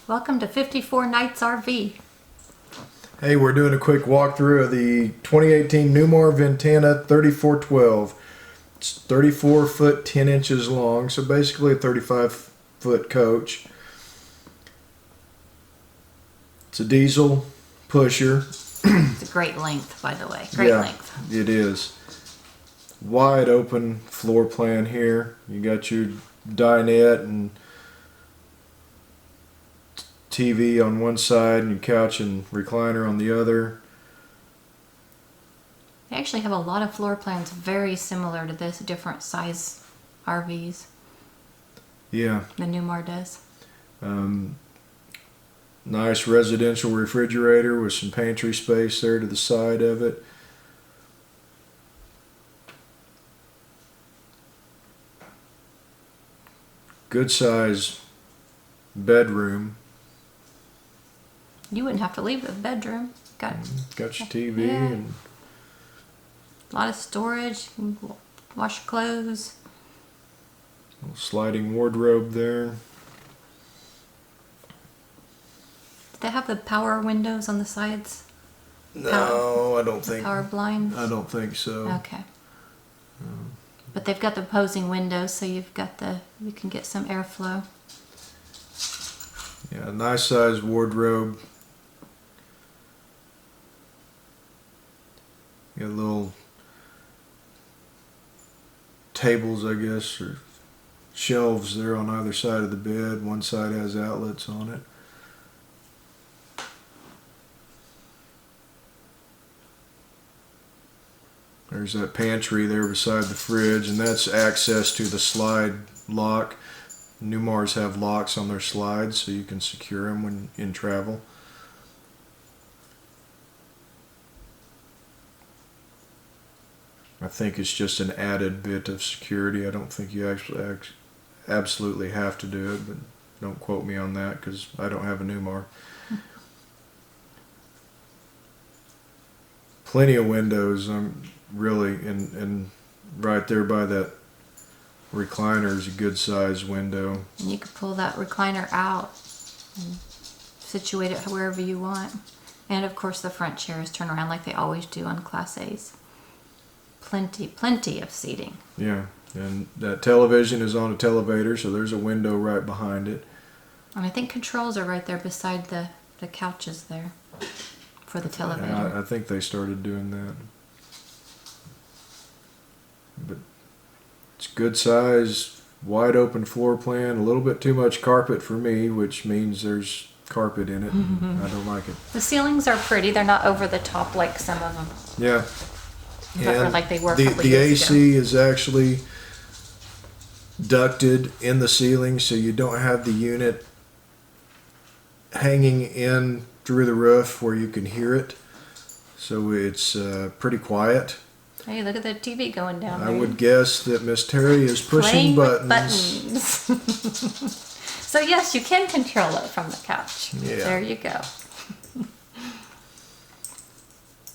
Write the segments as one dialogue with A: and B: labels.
A: Welcome to 54 Nights RV.
B: Hey, we're doing a quick walkthrough of the 2018 Newmar Ventana 3412. It's 34 foot 10 inches long, so basically a 35 foot coach. It's a diesel pusher.
A: It's a great length, by the way. Great length.
B: It is. Wide open floor plan here. You got your dinette and TV on one side and your couch and recliner on the other.
A: They actually have a lot of floor plans very similar to this, different size RVs.
B: Yeah.
A: The Newmar does.
B: Nice residential refrigerator with some pantry space there to the side of it. Good size bedroom.
A: You wouldn't have to leave the bedroom. Got
B: your TV and
A: a lot of storage. You can wash your clothes.
B: little sliding wardrobe there.
A: Do they have the power windows on the sides?
B: No, I don't think.
A: Power blinds?
B: I don't think so.
A: Okay. But they've got the opposing windows, so you can get some airflow.
B: Yeah, nice size wardrobe. Got little tables, I guess, or shelves there on either side of the bed. One side has outlets on it. There's that pantry there beside the fridge, and that's access to the slide lock. Newmars have locks on their slides, so you can secure them when in travel. I think it's just an added bit of security. I don't think you actually absolutely have to do it, but don't quote me on that because I don't have a Newmar. Plenty of windows. I'm really and right there by that recliner is a good size window.
A: And you could pull that recliner out and situate it wherever you want. And of course the front chairs turn around like they always do on Class A's. Plenty of seating.
B: Yeah, and that television is on a televator, so there's a window right behind it.
A: And I think controls are right there beside the couches there for the television.
B: I think they started doing that. But it's good size, wide open floor plan, a little bit too much carpet for me, which means there's carpet in it. I don't like it.
A: The ceilings are pretty. They're not over the top like some of them.
B: Yeah.
A: But like they were
B: the AC is actually ducted in the ceiling, so you don't have the unit hanging in through the roof where you can hear it. So it's pretty quiet.
A: Hey, look at the TV going down there.
B: I would guess that Miss Terry is pushing buttons.
A: So yes, you can control it from the couch.
B: Yeah.
A: There you go.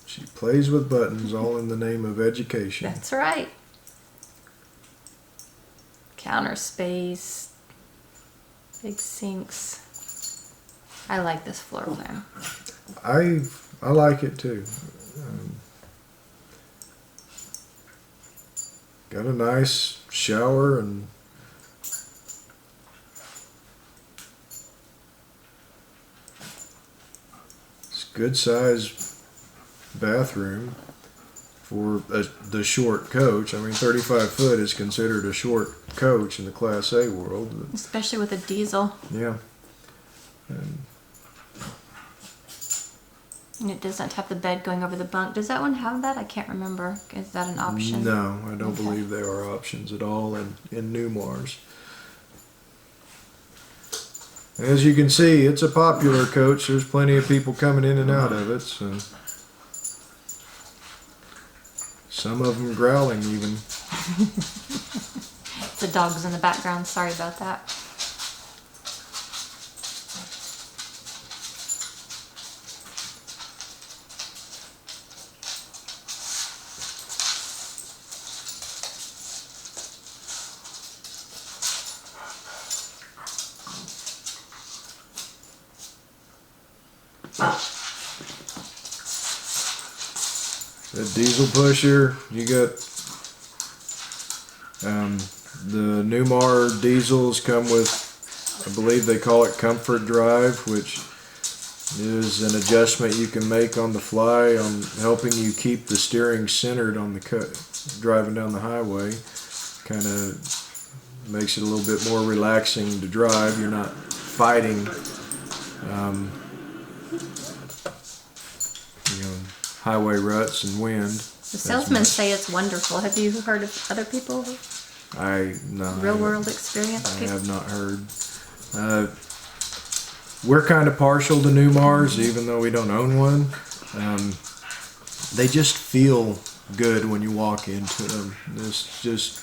B: She plays with buttons all in the name of education.
A: That's right. Counter space. Big sinks. I like this floor plan.
B: I like it too. Got a nice shower and it's good size bathroom for the short coach. I mean, 35 foot is considered a short coach in the Class A world.
A: Especially with a diesel.
B: Yeah.
A: And it doesn't have the bed going over the bunk. Does that one have that? I can't remember. Is that an option?
B: No, I don't believe there are options at all in Newmars. As you can see, it's a popular coach. There's plenty of people coming in and out of it. So some of them growling even.
A: The dog's in the background. Sorry about that.
B: a diesel pusher. You got the Newmar diesels come with, I believe they call it Comfort Drive, which is an adjustment you can make on the fly on helping you keep the steering centered on the driving down the highway. Kind of makes it a little bit more relaxing to drive. You're not fighting highway ruts and wind.
A: The salesmen say it's wonderful. Have you heard of other people? Real world experience?
B: I have not heard. We're kind of partial to Newmars, even though we don't own one. They just feel good when you walk into them. It's just,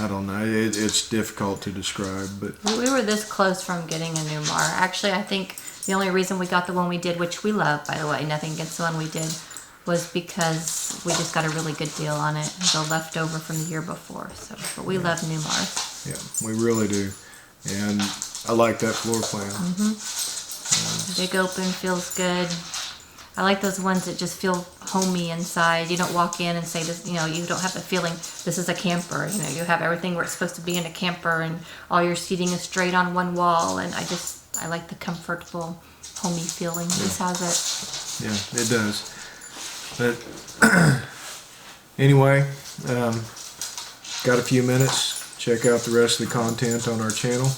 B: I don't know. It's difficult to describe, but
A: We were this close from getting a Newmar. Actually, I think the only reason we got the one we did, which we love, by the way, nothing against the one we did, was because we just got a really good deal on it. It was a leftover from the year before. So, but we love Newmars.
B: yeah, we really do. And I like that floor plan.
A: Big open, feels good. I like those ones that just feel homey inside. You don't walk in and say this, you don't have the feeling this is a camper. You have everything where it's supposed to be in a camper, and all your seating is straight on one wall. And I like the comfortable, homey feeling. This has it.
B: Yeah, it does. But anyway, got a few minutes. Check out the rest of the content on our channel.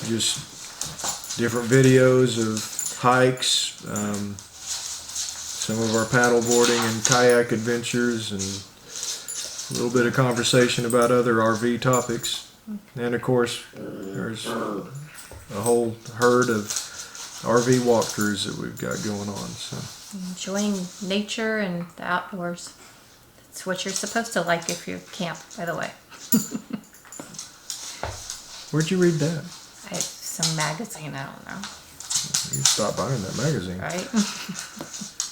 B: Just different videos of hikes, some of our paddle boarding and kayak adventures, and a little bit of conversation about other RV topics. And of course, there's a whole herd of RV walkthroughs that we've got going on. So
A: Enjoying nature and the outdoors. It's what you're supposed to like if you camp, by the way.
B: where'd you read that?
A: Some magazine, I don't know.
B: You stopped buying that magazine.
A: Right?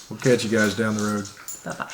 B: We'll catch you guys down the road.
A: Bye-bye.